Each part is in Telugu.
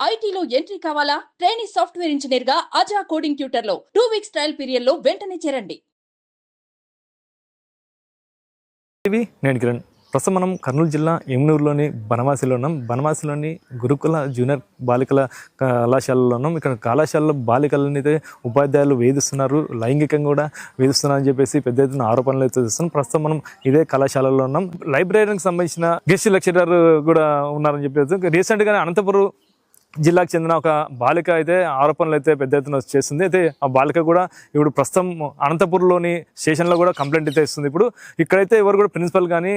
ఐటీలో ఎంట్రీ కావాలా? ట్రైనీ సాఫ్ట్వేర్ ఇంజనీర్ గా అజా కోడింగ్ ట్యూటర్ లో 2 వీక్స్ ట్రయల్ పీరియడ్ లో వెంటనే చేరండి. నేను కిరణ్. ప్రస్తుతం మనం కర్నూలు జిల్లా ఎమ్నూరులోని బనవాసిలో ఉన్నాం. బనవాసిలోని గురుకుల జూనియర్ బాలికల కళాశాలలో ఉన్నాం. ఇక్కడ కళాశాలలో బాలికలని అయితే ఉపాధ్యాయులు వేధిస్తున్నారు, లైంగికంగా కూడా వేధిస్తున్నారు అని చెప్పేసి పెద్ద ఎత్తున ఆరోపణలు అయితే చేస్తున్నాం. ప్రస్తుతం మనం ఇదే కళాశాలలో ఉన్నాం. లైబ్రరీకి సంబంధించిన గెస్ట్ లెక్చరర్ కూడా ఉన్నారని చెప్పేసి రీసెంట్గానే అనంతపురం జిల్లాకు చెందిన ఒక బాలిక అయితే ఆరోపణలు అయితే పెద్ద ఎత్తున చేస్తుంది. అయితే ఆ బాలిక కూడా ఇప్పుడు ప్రస్తుతం అనంతపురంలోని స్టేషన్లో కూడా కంప్లైంట్ అయితే ఇస్తుంది. ఇప్పుడు ఇక్కడైతే ఎవరు కూడా ప్రిన్సిపల్ కానీ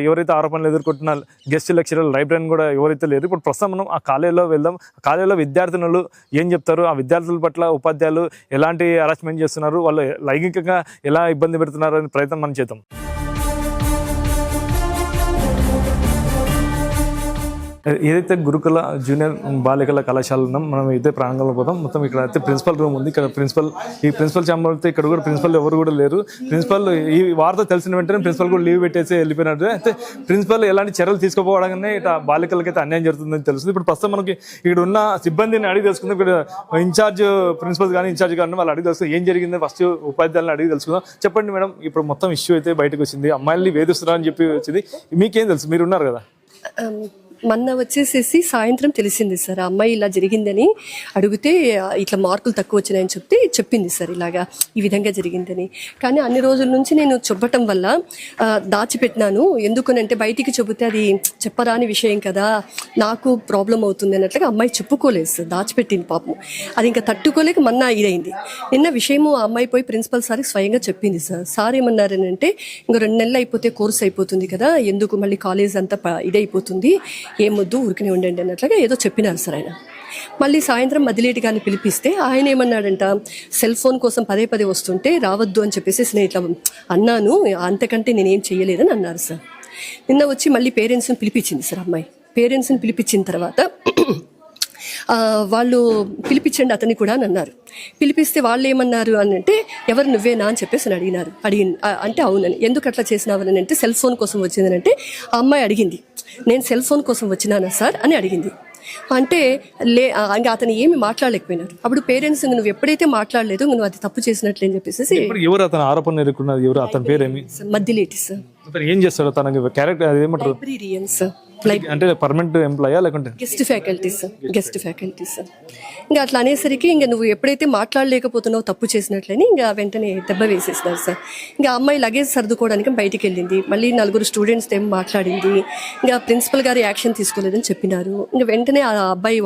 ఎవరైతే ఆరోపణలు ఎదుర్కొంటున్న గెస్ట్ లెక్చరర్ లైబ్రరీని కూడా ఎవరైతే లేరు. ఇప్పుడు ప్రస్తుతం మనం ఆ కాలేజీలో వెళ్దాం. ఆ కాలేజీలో విద్యార్థినులు ఏం చెప్తారు, ఆ విద్యార్థుల పట్ల ఉపాధ్యాయులు ఎలాంటి హరాస్మెంట్ చేస్తున్నారు, వాళ్ళు లైంగికంగా ఎలా ఇబ్బంది పెడుతున్నారు అనే ప్రయత్నం మనం చేద్దాం. ఏదైతే గురుకుల జూనియర్ బాలికల కళాశాల ఉన్నాం, మనం ఇదే ప్రాంగణంలో పోతాం. మొత్తం ఇక్కడ అయితే ప్రిన్సిపల్ రూమ్ ఉంది. ఇక్కడ ప్రిన్సిపల్ ఛాంబర్ అయితే ఇక్కడ కూడా ప్రిన్సిపల్ ఎవరు కూడా లేరు. ప్రిన్సిపల్ ఈ వార్త తెలిసిన వెంటనే ప్రిన్సిపల్ కూడా లీవ్ పెట్టేసి వెళ్ళిపోయినట్టు. అయితే ప్రిన్సిపల్ ఎలాంటి చర్యలు తీసుకోపోవడంగానే ఇట్లా బాలికలకైతే అన్యాయం జరుగుతుందని తెలుస్తుంది. ఇప్పుడు ప్రస్తుతం మనకి ఇక్కడ ఉన్న సిబ్బందిని అడిగి తెలుసుకుందాం. ఇక్కడ ఇన్ఛార్జ్ ప్రిన్సిపల్ కానీ ఇన్ఛార్జ్ కానీ వాళ్ళు అడిగి తెలుసుకుందాం ఏం జరిగింది. ఫస్ట్ ఉపాధ్యాయులను అడిగి తెలుసుకుందాం. చెప్పండి మేడం, ఇప్పుడు మొత్తం ఇష్యూ అయితే బయటకు వచ్చింది, అమ్మాయిల్ని వేధిస్తున్నారని చెప్పి వచ్చింది. మీకేం తెలుసు, మీరు ఉన్నారు కదా? మొన్న వచ్చేసేసి సాయంత్రం తెలిసింది సార్, ఆ అమ్మాయి ఇలా జరిగిందని అడిగితే ఇట్లా మార్కులు తక్కువ వచ్చినాయని చెప్పింది సార్, ఇలాగా ఈ విధంగా జరిగిందని. కానీ అన్ని రోజుల నుంచి నేను చెప్పటం వల్ల దాచిపెట్టినాను. ఎందుకనంటే బయటికి చెబితే అది చెప్పరాని విషయం కదా, నాకు ప్రాబ్లం అవుతుంది అన్నట్లుగా అమ్మాయి చెప్పుకోలేదు సార్, దాచిపెట్టింది పాపం. అది ఇంకా తట్టుకోలేక మొన్న ఇదైంది. నిన్న విషయము ఆ అమ్మాయి పోయి ప్రిన్సిపల్ సార్కి స్వయంగా చెప్పింది సార్. సార్ ఏమన్నారని అంటే, ఇంకో 2 నెలలు అయిపోతే కోర్స్ అయిపోతుంది కదా, ఎందుకు మళ్ళీ కాలేజ్ అంతా ఇదైపోతుంది, ఏమొద్దు ఊరికనే ఉండండి అన్నట్లుగా ఏదో చెప్పినారు సార్ ఆయన. మళ్ళీ సాయంత్రం మదిలేటి గారిని పిలిపిస్తే ఆయన ఏమన్నాడంట, సెల్ ఫోన్ కోసం పదే వస్తుంటే రావద్దు అని చెప్పేసి నేను ఇట్లా అన్నాను, అంతకంటే నేనేం చెయ్యలేదని అన్నారు సార్. నిన్న వచ్చి మళ్ళీ పేరెంట్స్ని పిలిపించింది సార్ అమ్మాయి. పేరెంట్స్ని పిలిపించిన తర్వాత వాళ్ళు పిలిపించండి అతన్ని కూడా అని అన్నారు. పిలిపిస్తే వాళ్ళు ఏమన్నారు అని అంటే, ఎవరు నువ్వేనా అని చెప్పేసి అంటే అవునని. ఎందుకు అట్లా చేసినావని అంటే, సెల్ ఫోన్ కోసం వచ్చిందని అంటే ఆ అమ్మాయి అడిగింది, నేను సెల్ ఫోన్ కోసం వచ్చినానా సార్ అని అడిగింది. అంటే ఇంకా అతను ఏమి మాట్లాడలేకపోయినారు. అప్పుడు పేరెంట్స్ నువ్వు ఎప్పుడైతే మాట్లాడలేదు నువ్వు అది తప్పు చేసినట్లే అని చెప్పేసి ఎవరు అతను ఆరోపణ ఎదుర్కొన్నారు, ఎవరు అతని పేరు ఏమి? మద్దిలేటి సార్. ఏం చేస్తాడు తనకి క్యారెక్టర్ ఏమంటారు? Librarian sir. అంటే పర్మనెంట్ ఎంప్లాయా లేకుంటే గెస్ట్ ఫ్యాకల్టీస్ ఇంకా అట్లా అనేసరికి ఇంకా నువ్వు ఎప్పుడైతే మాట్లాడలేకపోతున్నావు తప్పు చేసినట్లని ఇంకా వెంటనే దెబ్బ వేసేసినారు సార్. ఇంకా అమ్మాయి లగేజ్ సర్దుకోవడానికి బయటికి వెళ్ళింది. మళ్ళీ 4 స్టూడెంట్స్ ఏమో మాట్లాడింది. ఇంకా ప్రిన్సిపల్ గారు యాక్షన్ తీసుకోలేదని చెప్పినారు. ఇంకా వెంటనే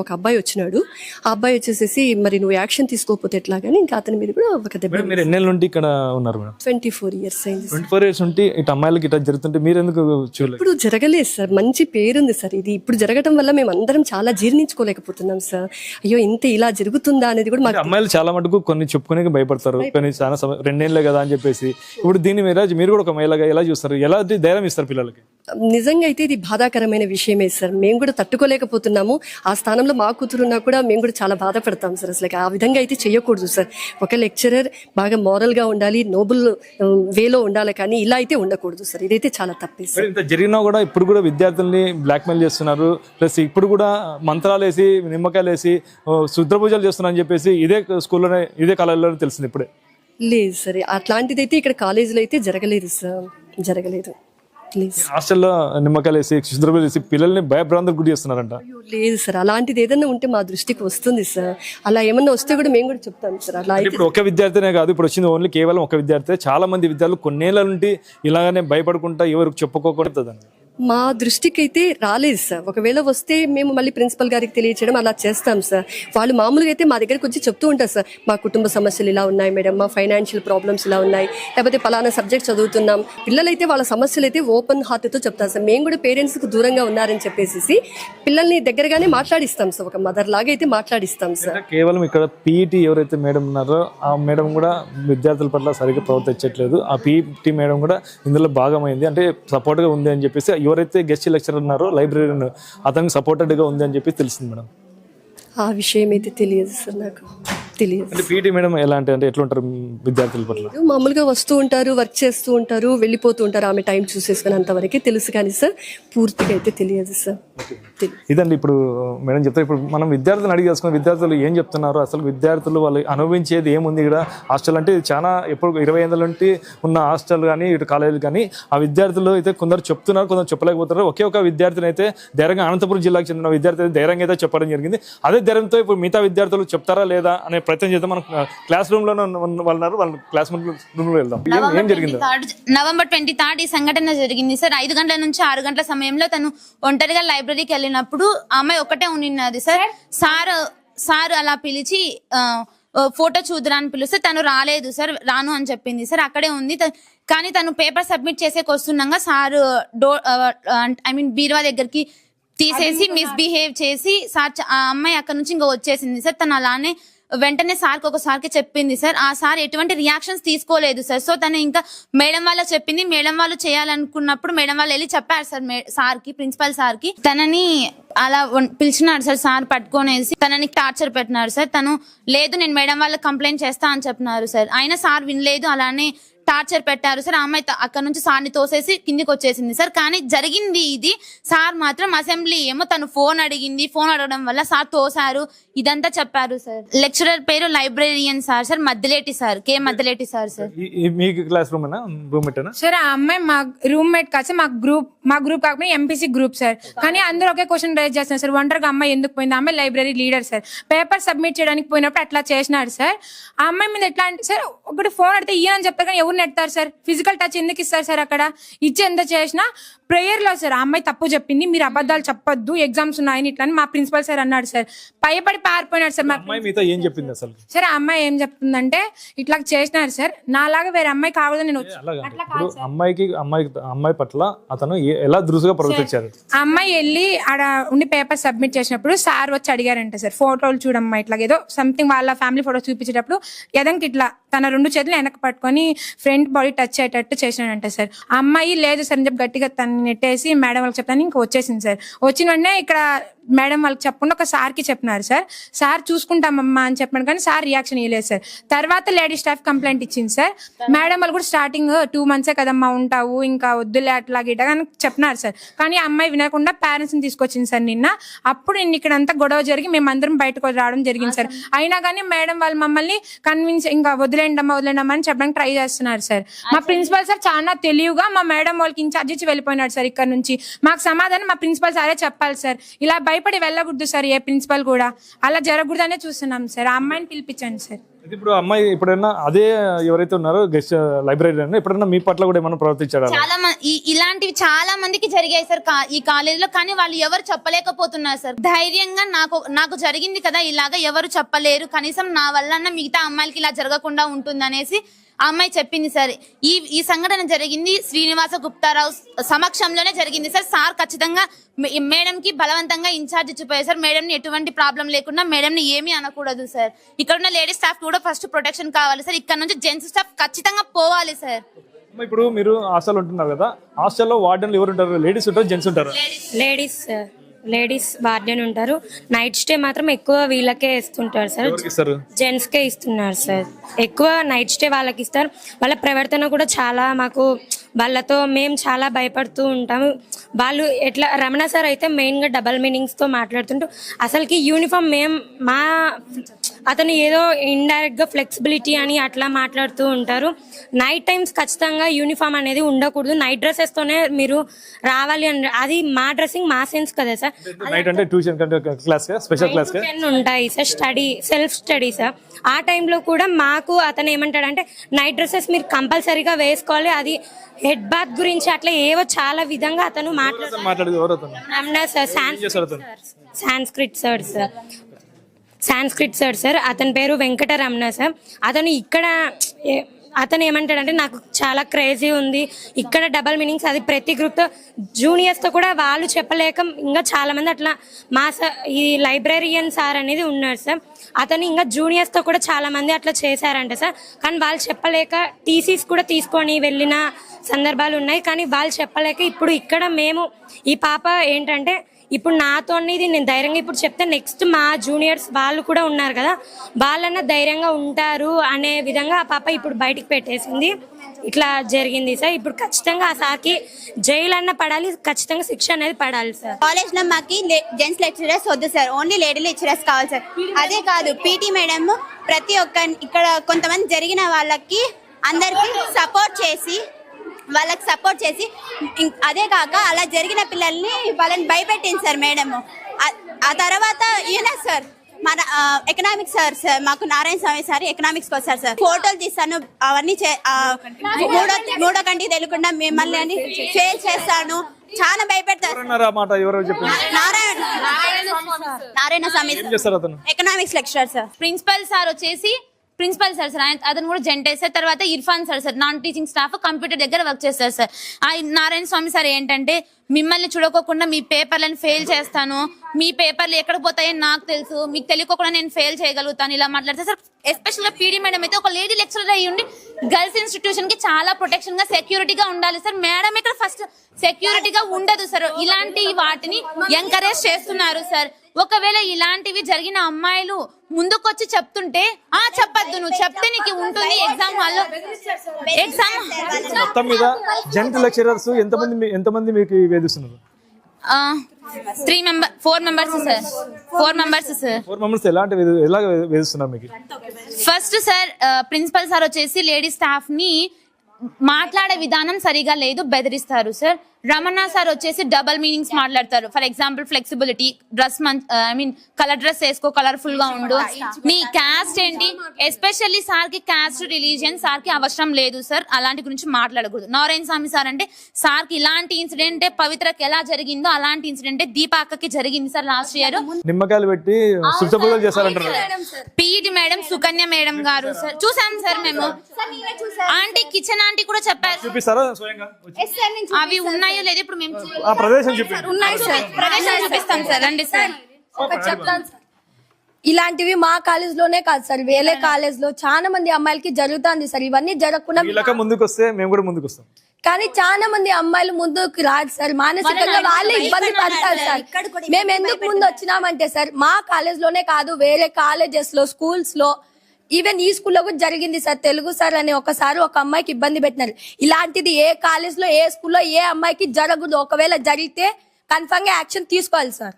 ఒక అబ్బాయి వచ్చినాడు. ఆ అబ్బాయి వచ్చేసేసి మరి నువ్వు యాక్షన్ తీసుకోకపోతే ఎట్లాగని ఇంకా అతని మీద కూడా ఒక దెబ్బ. మీరు ఎన్నేళ్ళ నుండి ఇక్కడ ఉన్నారు మేడం? 24 years అయింది. 24 years నుండి ఇటు అమ్మాయిలకి ఇట్లా జరుగుతుంటే మీరు ఎందుకు చూడలేదు? ఇప్పుడు జరగలేదు సార్, మంచి పేరుంది సార్. ఇది ఇప్పుడు జరగడం వల్ల మేము అందరం చాలా జీర్ణించుకోలేకపోతున్నాం సార్. అయ్యో ఇంత ఇలా జరుగుతుందా అనేది కూడా. అమ్మాయిలు చాలా మటుకు కొన్ని చెప్పుకునే భయపడతారు, కొన్ని చాలా 2 ఏళ్ళే కదా అని చెప్పేసి. ఇప్పుడు దీన్ని మీరు కూడా ఒక మహిళగా ఎలా చూస్తారు, ఎలా ధైర్యం ఇస్తారు పిల్లలకి? నిజంగా అయితే ఇది బాధాకరమైన విషయమే సార్. మేము కూడా తట్టుకోలేకపోతున్నాము. ఆ స్థానంలో మా కూతురున్నా కూడా మేము కూడా చాలా బాధపడతాం సార్. అసలు ఆ విధంగా అయితే చేయకూడదు సార్. ఒక లెక్చరర్ బాగా మోరల్గా ఉండాలి, నోబుల్ వేలో ఉండాలి, కానీ ఇలా అయితే ఉండకూడదు సార్. ఇదైతే చాలా తప్పే సార్. ఇంత జరిగినా కూడా ఇప్పుడు కూడా విద్యార్థుల్ని బ్లాక్మెయిల్ చేస్తున్నారు, ప్లస్ ఇప్పుడు కూడా మంత్రాలు వేసి నిమ్మకాయలు వేసి శుద్రపూజలు చేస్తున్నారు అని చెప్పేసి ఇదే స్కూల్లోనే ఇదే కాలేజీలోనే తెలిసింది ఇప్పుడే. లేదు సార్, అట్లాంటిది అయితే ఇక్కడ కాలేజీలో అయితే జరగలేదు సార్, జరగలేదు. హాస్టల్లో నిమ్మకాయలు వేసి శుద్రపూజలు చేసి పిల్లల్ని భయభ్రాంతులకు గురి చేస్తున్నారంట. లేదు సార్, అలాంటిది ఏదన్నా ఉంటే మా దృష్టికి వస్తుంది సార్. అలా ఏమన్నా వస్తే కూడా మేము కూడా చెప్తాం సార్. అలా ఇప్పుడు ఒక విద్యార్థినే కాదు, ఇప్పుడు వచ్చింది ఓన్లీ కేవలం ఒక విద్యార్థి. చాలా మంది విద్యార్థులు కొన్నేళ్ల నుండి ఇలాగనే భయపడుకుంటా ఎవరికి చెప్పుకోకూడదు. మా దృష్టికి అయితే రాలేదు సార్. ఒకవేళ వస్తే మేము మళ్ళీ ప్రిన్సిపల్ గారికి తెలియచేయడం అలా చేస్తాం సార్. వాళ్ళు మామూలుగా అయితే మా దగ్గరికి వచ్చి చెప్తూ ఉంటారు సార్, మా కుటుంబ సమస్యలు ఇలా ఉన్నాయి మేడం, మా ఫైనాన్షియల్ ప్రాబ్లమ్స్ ఇలా ఉన్నాయి, లేకపోతే పలానా సబ్జెక్ట్ చదువుతున్నాం. పిల్లలైతే వాళ్ళ సమస్యలు అయితే ఓపెన్ హార్ట్తో చెప్తారు సార్. మేము కూడా పేరెంట్స్కి దూరంగా ఉన్నారని చెప్పేసి పిల్లల్ని దగ్గరగానే మాట్లాడిస్తాం సార్. ఒక మదర్ లాగా అయితే మాట్లాడిస్తాం సార్. కేవలం ఇక్కడ పీఈటీ ఎవరైతే మేడం ఉన్నారో ఆ మేడం కూడా విద్యార్థుల పట్ల సరిగ్గా ప్రవర్తించట్లేదు. ఆ పీఈటీ మేడం కూడా ఇందులో భాగమైంది, అంటే సపోర్ట్గా ఉంది అని చెప్పేసి ఎవరైతే గెస్ట్ లెక్చరర్ ఉన్నారో లైబ్రరీని అతనికి సపోర్టెడ్గా ఉంది అని చెప్పి తెలిసింది మేడం. ఆ విషయం అయితే తెలియదు సార్, నాకు తెలియదు. అంటే పీటీ మేడం ఎలాంటి అంటే ఎట్లుంటారు విద్యార్థుల పట్ల? మామూలుగా వస్తూ ఉంటారు, వర్క్ చేస్తూ ఉంటారు, వెళ్ళిపోతూ ఉంటారు. ఆమె టైం చూసేసుకుని అంతవరకే తెలుసు కానీ సార్ పూర్తిగా అయితే తెలియదు సార్. ఇదండి ఇప్పుడు మేడం చెప్తారు. ఇప్పుడు మనం విద్యార్థులను అడిగి తెలుసుకున్న విద్యార్థులు ఏం చెప్తున్నారు, అసలు విద్యార్థులు వాళ్ళు అనుభవించేది ఏముంది ఇక్కడ. హాస్టల్ అంటే ఇది చాలా ఎప్పుడు 20 ఏళ్ళ నుండి ఉన్న హాస్టల్ కానీ ఇటు కాలేజీలు కానీ ఆ విద్యార్థులు అయితే కొందరు చెప్తున్నారు, కొందరు చెప్పలేకపోతున్నారు. ఒకే ఒక విద్యార్థిని అయితే ధైర్యంగా అనంతపురం జిల్లాకు చెందిన విద్యార్థి అయితే ధైర్యంగా అయితే చెప్పడం జరిగింది. అదే ధైర్యంతో ఇప్పుడు మిగతా విద్యార్థులు చెప్తారా లేదా అనే ప్రయత్నం చేద్దాం. మనం క్లాస్ రూమ్లోనే వాళ్ళ క్లాస్ రూమ్లో వెళ్దాం. ఏం జరిగింది? నవంబర్ 23 ఈ సంఘటన జరిగింది సార్. 5 గంటల నుంచి 6 గంటల సమయంలో తను ఒంటరిగా లైబ్రరీకి వెళ్ళినప్పుడు ఆ అమ్మాయి ఒక్కటే ఉన్నది సార్. సార్ అలా పిలిచి ఫోటో చూద్దురా అని పిలిస్తే తను రాలేదు సార్, రాను అని చెప్పింది సార్. అక్కడే ఉంది. కానీ తను పేపర్ సబ్మిట్ చేసేకి వస్తుండగా సార్ బీరువా దగ్గరికి తీసేసి మిస్బిహేవ్ చేసి సార్ ఆ అమ్మాయి అక్కడ నుంచి ఇంకా వచ్చేసింది సార్. తను అలానే వెంటనే సార్కి ఒకసారికి చెప్పింది సార్. ఆ సార్ ఎటువంటి రియాక్షన్స్ తీసుకోలేదు సార్. సో తను ఇంకా మేడం వాళ్ళకి చెప్పింది. మేడం వాళ్ళు చేయాలనుకున్నప్పుడు మేడం వాళ్ళు వెళ్ళి చెప్పారు సార్ సార్కి, ప్రిన్సిపల్ సార్కి. తనని అలా పిలిచినాడు సార్. సార్ పట్టుకొనేసి తనని టార్చర్ పెట్టినారు సార్. తను లేదు నేను మేడం వాళ్ళకి కంప్లైంట్ చేస్తా అని చెప్పినారు సార్. అయినా సార్ వినలేదు, అలానే టార్చర్ పెట్టారు సార్. ఆ అమ్మాయి అక్కడ నుంచి సార్ని తోసేసి కిందికి వచ్చేసింది సార్. కానీ జరిగింది ఇది. సార్ మాత్రం అసెంబ్లీ ఏమో తను ఫోన్ అడిగింది, ఫోన్ అడగడం వల్ల సార్ తోసారు, ఇదంతా చెప్పారు సార్. లెక్చరర్ పేరు లైబ్రేరియన్ సార్ మద్దిలేటి సార్, కే మద్దిలేటి సార్. మీ క్లాస్ రూమ్మేట్ సార్ ఆ అమ్మాయి మా రూమ్మేట్ కాదు సార్, మా గ్రూప్ కాకపోతే ఎంపీసీ గ్రూప్ సార్. కానీ అందరూ ఒకే క్వశ్చన్ రైజ్ చేస్తున్నారు సార్, ఒంటరిగా అమ్మాయి ఎందుకు పోయింది? అమ్మాయి library leader sir. Paper submit చేయడానికి పోయినప్పుడు అట్లా చేసినాడు సార్. ఆ అమ్మాయి మీద ఎట్లా అంటే సార్, ఒకటి ఫోన్ అడితే ఇయ్యని చెప్తారు కానీ ఎవరు నెడతారు సార్? ఫిజికల్ టచ్ ఎందుకు ఇస్తారు సార్? అక్కడ ఇచ్చి ఎంత చేసినా ప్రేయర్ లో సార్ ఆ అమ్మాయి తప్పు చెప్పింది, మీరు అబద్ధాలు చెప్పొద్దు, ఎగ్జామ్స్ ఉన్నాయని ఇట్లా మా ప్రిన్సిపల్ సార్ అన్నాడు సార్. భయపడి పారిపోయినాడు సార్. ఏం చెప్పింది అసలు సార్? ఆ అమ్మాయి ఏం చెప్తుందంటే ఇట్లా చేసినారు సార్, నాలాగా వేరే అమ్మాయి కావద్దు నేను అమ్మాయి పట్ల అతను ఎలా దురుసుగా ప్రవర్తించారు? ఆ అమ్మాయి వెళ్ళి ఆడ ఉండి పేపర్ సబ్మిట్ చేసినప్పుడు సార్ వచ్చి అడిగారంట సార్, ఫోటోలు చూడమ్మా ఇట్లా ఏదో సంథింగ్ వాళ్ళ ఫ్యామిలీ ఫోటో చూపించేటప్పుడు ఎదంకి ఇట్లా తన 2 చేతులు వెనక పట్టుకొని ఫ్రంట్ బాడీ టచ్ అయ్యేటట్టు చేసినాడంట సార్. ఆ అమ్మాయి లేదు సార్ అని చెప్పి గట్టిగా తను నెట్టేసి మేడం వాళ్ళకి చెప్తాను ఇంకా వచ్చేసింది సార్. వచ్చిన వెంటనే ఇక్కడ మేడం వాళ్ళకి చెప్పకుండా ఒక సార్కి చెప్పినారు సార్. సార్ చూసుకుంటామమ్మా అని చెప్పాను కానీ సార్ రియాక్షన్ ఇవ్వలేదు సార్. తర్వాత లేడీ స్టాఫ్ కంప్లైంట్ ఇచ్చింది సార్. మేడం వాళ్ళు కూడా స్టార్టింగ్ 2 months కదమ్మా ఉంటావు, ఇంకా వద్దులే అట్లా గిట్ట అని చెప్పినారు సార్. కానీ ఆ అమ్మాయి వినకుండా పేరెంట్స్ని తీసుకొచ్చింది సార్ నిన్న. అప్పుడు నేను ఇక్కడ అంతా గొడవ జరిగి మేమందరం బయటకు రావడం జరిగింది సార్. అయినా కానీ మేడం వాళ్ళు మమ్మల్ని కన్విన్స్ ఇంకా వదిలేండమ్మా అని చెప్పడానికి ట్రై చేస్తున్నారు సార్. మా ప్రిన్సిపల్ సార్ చాలా తెలివిగా మా మేడం వాళ్ళకి ఇన్ఛార్జ్ ఇచ్చి వెళ్ళిపోయినాడు సార్. ఇక్కడ నుంచి మాకు సమాధానం మా ప్రిన్సిపల్ సారే చెప్పాలి సార్. ఇలా భయపడి వెళ్ళకూడదు సార్, ఏ ప్రిన్సిపల్ కూడా అలా జరగకూడదనే చూస్తున్నాం సార్. ఆ అమ్మాయిని పిలిపించండి సార్. ఇప్పుడు అమ్మాయి ఎప్పుడైనా అదే ఎవరైతే ఉన్నారో గెస్ట్ లైబ్రరీ ఎప్పుడైనా మీ పట్ల కూడా ఏమైనా ప్రవర్తించారా? చాలా ఇలాంటివి చాలా మందికి జరిగాయి సార్ ఈ కాలేజీలో. కానీ వాళ్ళు ఎవరు చెప్పలేకపోతున్నారు సార్. ధైర్యంగా నాకు జరిగింది కదా ఇలాగా ఎవరు చెప్పలేరు, కనీసం నా వల్ల మిగతా అమ్మాయిలకి ఇలా జరగకుండా ఉంటుందనేసి ఆ అమ్మాయి చెప్పింది సార్. ఈ సంఘటన జరిగింది శ్రీనివాస గుప్తారావు సమక్షంలోనే జరిగింది సార్. సార్ ఖచ్చితంగా మేడం కి బలవంతంగా ఇన్ఛార్జ్ ఇచ్చిపోయారు సార్. మేడం ని ఎటువంటి ప్రాబ్లం లేకుండా మేడం ని ఏమీ అనకూడదు సార్. ఇక్కడ ఉన్న లేడీస్ స్టాఫ్ కూడా ఫస్ట్ ప్రొటెక్షన్ కావాలి సార్. ఇక్కడ నుంచి జెంట్స్ స్టాఫ్ ఖచ్చితంగా పోవాలి సార్. ఇప్పుడు మీరు హాస్టల్ ఉంటున్నారు కదా, హాస్టల్లో వార్డెన్లు ఎవరు ఉంటారు? లేడీస్ ఉంటారు, జెంట్స్ ఉంటారు? లేడీస్ వార్డెన్ ఉంటారు. నైట్ స్టే మాత్రం ఎక్కువ వీళ్ళకే ఇస్తుంటారు సార్, జెంట్స్ కే ఇస్తున్నారు సార్. ఎక్కువ నైట్ స్టే వాళ్ళకి ఇస్తారు. వాళ్ళ ప్రవర్తన కూడా చాలా మాకు వాళ్ళతో మేము చాలా భయపడుతూ ఉంటాము. వాళ్ళు ఎట్లా రమణ సార్ అయితే మెయిన్గా డబల్ మీనింగ్స్తో మాట్లాడుతుంటూ అసలుకి యూనిఫామ్ అతను ఏదో ఇండైరెక్ట్గా ఫ్లెక్సిబిలిటీ అని అట్లా మాట్లాడుతూ ఉంటారు. నైట్ టైమ్స్ ఖచ్చితంగా యూనిఫామ్ అనేది ఉండకూడదు, నైట్ డ్రెస్సెస్తోనే మీరు రావాలి అని. అది మా డ్రెస్సింగ్ మా సెన్స్ కదా సార్. ఉంటాయి సార్, సెల్ఫ్ స్టడీ సార్. ఆ టైంలో కూడా మాకు అతను ఏమంటాడంటే నైట్ డ్రెస్సెస్ మీరు కంపల్సరీగా వేసుకోవాలి, అది హెడ్ బాత్ గురించి అట్లా ఏవో చాలా విధంగా అతను మాట్లాడుతున్నాడు. సాంస్క్రిట్ సార్ అతని పేరు వెంకటరమణ సార్. అతను ఏమంటాడంటే నాకు చాలా క్రేజీ ఉంది ఇక్కడ డబల్ మీనింగ్స్, అది ప్రతి గ్రూప్తో జూనియర్స్తో కూడా వాళ్ళు చెప్పలేక ఇంకా చాలామంది అట్లా ఈ లైబ్రేరియన్ సార్ అనేది ఉన్నాడు సార్. అతను ఇంకా జూనియర్స్తో కూడా చాలామంది అట్లా చేశారంట సార్. కానీ వాళ్ళు చెప్పలేక టీసీస్ కూడా తీసుకొని వెళ్ళిన సందర్భాలు ఉన్నాయి. కానీ వాళ్ళు చెప్పలేక ఇప్పుడు ఇక్కడ మేము ఈ పాప ఏంటంటే ఇప్పుడు నాతో ఇది నేను ధైర్యంగా ఇప్పుడు చెప్తే నెక్స్ట్ మా జూనియర్స్ వాళ్ళు కూడా ఉన్నారు కదా, వాళ్ళన్నా ధైర్యంగా ఉంటారు అనే విధంగా ఆ పాప ఇప్పుడు బయటికి పెట్టేసింది. ఇట్లా జరిగింది సార్. ఇప్పుడు ఖచ్చితంగా ఆ సార్కి జైలు అన్న పడాలి, ఖచ్చితంగా శిక్ష అనేది పడాలి సార్. కాలేజ్ లో మాకి జెంట్స్ లెక్చరర్స్ వద్దు సార్, ఓన్లీ లేడీ లెక్చరర్స్ కావాలి సార్. అదే కాదు పీటీ మేడం ప్రతి ఒక్క ఇక్కడ కొంతమంది జరిగిన వాళ్ళకి అందరికి సపోర్ట్ చేసి అదే కాక అలా జరిగిన పిల్లల్ని వాళ్ళని భయపెట్టింది సార్ మేడం. ఆ తర్వాత ఈయన సార్ మన ఎకనామిక్స్ సార్ మాకు నారాయణ స్వామి సార్ ఎకనామిక్స్ వచ్చారు సార్. ఫోటోలు తీస్తాను అవన్నీ మూడో కంటికి తెలియకుండా మిమ్మల్ని అని ఫెయిల్ చేస్తాను చాలా భయపెడతారు. Narayana Swamy economics lecturer sir. Principal sir అతను కూడా జెంటే సార్. తర్వాత Irfan sir non teaching staff computer దగ్గర వర్క్ చేస్తారు సార్. ఆ నారాయణ స్వామి సార్ ఏంటంటే మిమ్మల్ని చూడకోకుండా మీ పేపర్లను ఫెయిల్ చేస్తాను, మీ పేపర్లు ఎక్కడ పోతాయని నాకు తెలుసు, మీకు తెలియకోకుండా నేను ఫెయిల్ చేయగలుగుతాను ఇలా మాట్లాడతారు సార్. ఎస్పెషల్ గా పీడీ మేడం అయితే ఒక లేడీ లెక్చరర్ అయ్యి ఉండి గర్ల్స్ ఇన్స్టిట్యూషన్ కి చాలా ప్రొటెక్షన్ గా సెక్యూరిటీగా ఉండాలి సార్. మేడం ఇక్కడ ఫస్ట్ సెక్యూరిటీగా ఉండదు సార్. ఇలాంటి వాటిని ఎంకరేజ్ చేస్తున్నారు సార్. ఒకవేళ ఇలాంటివి జరిగిన అమ్మాయిలు ముందుకొచ్చి చెప్తుంటే చెప్పద్దు, నువ్వు చెప్తే నీకు ఉంటుంది ఎగ్జామ్ హాల్లో మొత్తం మీద జెంట్ లెక్చరర్స్ ఎంతమంది మీకు వేధిస్తున్నారు? 4 మెంబర్స్ సార్. 4 మెంబర్స్ ఎలా వేధిస్తున్నారు మీకు? ఫస్ట్ సార్ ప్రిన్సిపల్ సార్ వచ్చేసి లేడీ స్టాఫ్ ని మాట్లాడే విధానం సరిగా లేదు, బెదిరిస్తారు సార్. రమణ సార్ వచ్చేసి డబల్ మీనింగ్స్ మాట్లాడతారు. For example flexibility, dress colour dress వేసుకో, కలర్ఫుల్ గా ఉండు, నీ క్యాస్ట్ ఏంటి, ఎస్పెషల్లీ సార్ కి క్యాస్ట్ రిలీజియన్ సార్ కి అవసరం లేదు సార్, అలాంటి గురించి మాట్లాడకూడదు. నారాయణ స్వామి సార్ అంటే సార్ కి ఇలాంటి ఇన్సిడెంట్ పవిత్రకి ఎలా జరిగిందో అలాంటి ఇన్సిడెంట్ దీపాకకి జరిగింది సార్ లాస్ట్ ఇయర్. నిమ్మకాయలు పెట్టి పీడి మేడం, సుకన్య మేడం గారు సార్ చూసాం సార్ మేము. ఆంటీ కిచెన్ ఆంటీ కూడా చెప్పారు. అవి ఉన్నాయో లేదు ఇప్పుడు మేము చూపిస్తాం సార్. రండి సార్. ఇలాంటివి మా కాలేజ్ లోనే కాదు సార్, వేరే కాలేజ్ లో చాలా మంది అమ్మాయిలకి జరుగుతుంది సార్. ఇవన్నీ జరగకుండా ముందుకు వస్తే మేము కూడా ముందుకు వస్తాం. కానీ చాలా మంది అమ్మాయిలు ముందుకు రాదు సార్, మానసికంగా వాళ్ళే ఇబ్బంది పడతారు సార్. మేము ఎందుకు ముందు వచ్చినామంటే సార్, మా కాలేజ్ లోనే కాదు వేరే కాలేజెస్ లో, స్కూల్స్ లో, ఈవెన్ ఈ స్కూల్లో కూడా జరిగింది సార్. తెలుగు సార్ అని ఒకసారి ఒక అమ్మాయికి ఇబ్బంది పెట్టినారు. ఇలాంటిది ఏ కాలేజ్ లో, ఏ స్కూల్లో ఏ అమ్మాయికి జరగదు. ఒకవేళ జరిగితే కన్ఫర్మ్ గా యాక్షన్ తీసుకోవాలి సార్.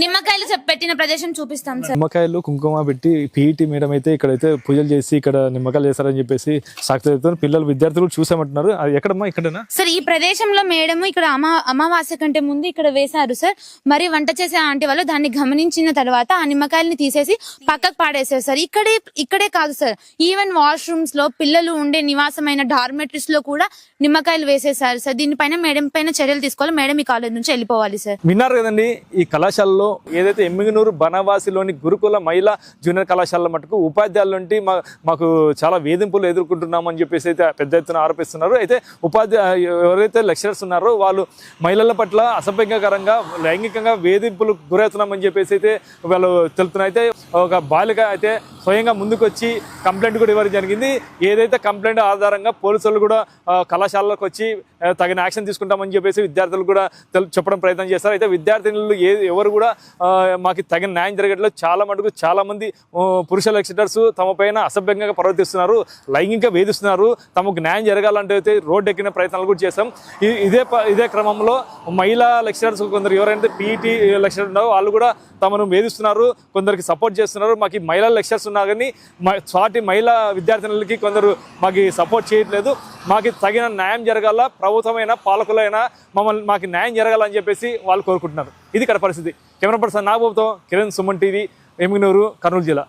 నిమ్మకాయలు పెట్టిన ప్రదేశం చూపిస్తాం సార్. నిమ్మకాయలు కుంకుమ పెట్టి పీఈటీ మేడం అయితే ఇక్కడైతే పూజలు చేసి ఇక్కడ నిమ్మకాయలు చేస్తారని చెప్పేసి సాక్షి చెప్తారు. పిల్లలు విద్యార్థులు చూసామంటున్నారు. అది ఎక్కడమ్మా? ఇక్కడనా సార్? ఈ ప్రదేశంలో మేడం ఇక్కడ అమావాస్య కంటే ముందు ఇక్కడ వేశారు సార్. మరి వంట చేసే ఆంటీ వాళ్ళు దాన్ని గమనించిన తర్వాత ఆ నిమ్మకాయలని తీసేసి పక్కకు పాడేశారు సార్. ఇక్కడే కాదు సార్, ఈవెన్ వాష్రూమ్స్ లో, పిల్లలు ఉండే నివాసమైన డార్మెటరీస్ లో కూడా నిమ్మకాయలు వేసేసారు సార్. దీనిపైన మేడం పైన చర్యలు తీసుకోవాలి. మేడం ఈ కాలేజ్ నుంచి వెళ్ళిపోవాలి సార్. విన్నారు కదండి. ఈ కళాశాలలో ఏదైతే ఎమ్మిగనూరు బనవాసిలోని గురుకుల మహిళా జూనియర్ కళాశాల మటుకు ఉపాధ్యాయుల నుండి మాకు చాలా వేధింపులు ఎదుర్కొంటున్నామని చెప్పేసి అయితే పెద్ద ఎత్తున ఆరోపిస్తున్నారు. అయితే ఎవరైతే లెక్చరర్స్ ఉన్నారో వాళ్ళు మహిళల పట్ల అసభ్యంకరంగా లైంగికంగా వేధింపులు గురవుతున్నామని చెప్పేసి అయితే వాళ్ళు తెలుపుతున్నారు. అయితే ఒక బాలిక అయితే స్వయంగా ముందుకు వచ్చి కంప్లైంట్ కూడా ఇవ్వడం జరిగింది. ఏదైతే కంప్లైంట్ ఆధారంగా పోలీసులు కూడా కళాశాలలోకి వచ్చి తగిన యాక్షన్ తీసుకుంటామని చెప్పేసి విద్యార్థులు కూడా చెప్పడం ప్రయత్నం చేస్తారు. అయితే విద్యార్థినులు ఎవరు కూడా మాకు తగిన న్యాయం జరగట్లేదు. చాలా మంది పురుష లెక్చరర్స్ తమ పైన అసభ్యంగా ప్రవర్తిస్తున్నారు, లైంగికంగా వేధిస్తున్నారు. తమకు న్యాయం జరగాలంటే అయితే రోడ్డు ఎక్కిన ప్రయత్నాలు కూడా చేస్తాం. ఇదే క్రమంలో మహిళా లెక్చరర్స్ కొందరు ఎవరైతే పీఈటీ లెక్చరర్ ఉన్నారో వాళ్ళు కూడా తమను వేధిస్తున్నారు, కొందరికి సపోర్ట్ చేస్తున్నారు. మాకు మహిళా లెక్చరర్స్ ఉన్నా కానీ సాటి మహిళా విద్యార్థినులకి కొందరు మాకు సపోర్ట్ చేయట్లేదు. మాకు తగిన న్యాయం జరగాల, ప్రభుత్వమైనా పాలకులైనా మాకు న్యాయం జరగాలని చెప్పేసి వాళ్ళు కోరుకుంటున్నారు. ఇది ఇక్కడ పరిస్థితి. కెమెరా పర్సన్ నాగబాబుతో కిరణ్, సుమన్ టీవీ, ఎమ్మిగనూరు, కర్నూలు జిల్లా.